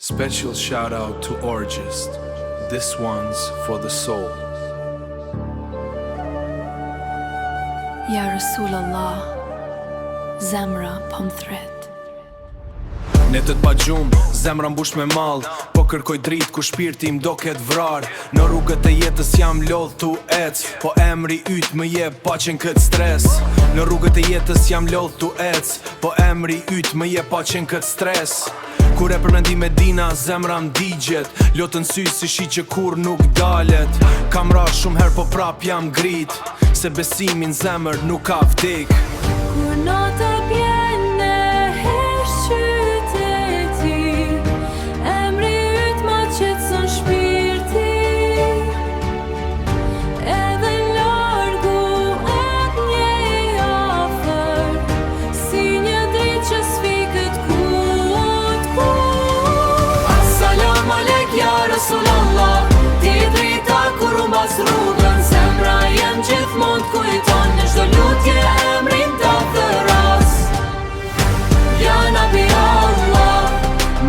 Special shout out to Orgist. This one's for the soul. Ja Rasulullah, zemra po m'thret. Netët pa gjumë, zemra mbush me mall, po kërkoj dritë ku shpirti im do ket vrar. Në rrugët e jetës jam lodh tu ec, po emri yt më jep paqen kët stres. Në rrugët e jetës jam lodh tu ec, po emri yt më jep paqen kët stres. Kur e përmendim me dina, zemra m'digjet, lotën sy si shi që kur nuk dalet. Kam ra shumë her po prap jam grit, se besimin zemër nuk ka vdik. Kur nata bjen në hesh qyteti, emri yt ma qetson shpirti. Edhe largu atë njej afer, si një dritë që sfikët kut. As-salam alek ja Rasulallah, ti drita kur u mbas rrugën, zemra jem gjithmon t'kujton në çdo lutje emrin ta thëras. Ja Nabi Allah,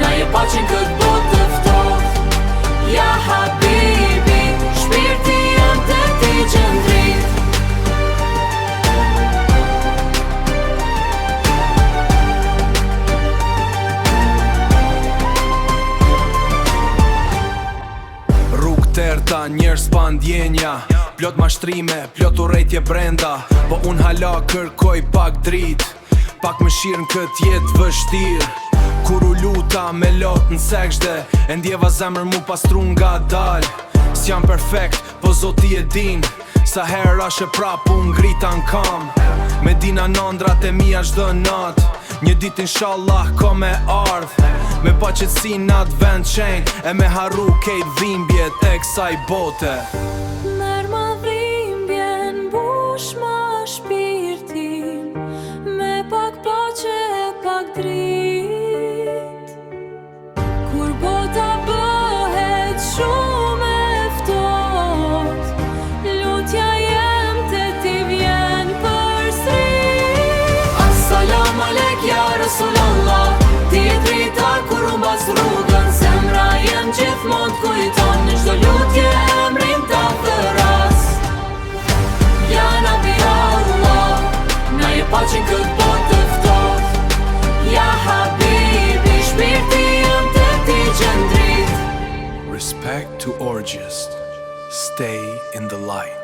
na je paqen kët botë të ftoht. Ja Habibi, shpirti jem te ti qëndrit. Rrugë terta, njerëz pa ndjenja, plot mashtrime, plot urrejtje brenda, po unë hala kërkoj pak drit, pak më shirë në këtë jetë vështirë. Kur u luta me lot në sekshde, e ndjeva zemër mu pastru nga dal. S'jam perfekt, po Zoti e din, sa herë ashe prap unë ngrita n'kam. Me dina nëndrat e mia çdo nat, një dit inshallah ko me ardh, me pa qetësi n'atë vend qenj, e me harru kejt dhimbjet e kësaj bote. Merë ma dhimbjen, bush ma shpirtin, me pak pace e pak drit. Kur bota bëhet shumë e ftoht, lutja jem te ti vjen përsëri. As-salam alek ja Rasulallah, ti e drita kur u mbas rrugën, zemra jem gjithmon t'kujton në çdo lutje emrin ta thëras. Ja Nabi Allah, na je paqen kët botë të ftoht. Ja Habibi, shpirti jem te ti qëndrit. Respect to Orgist. Stay in the light.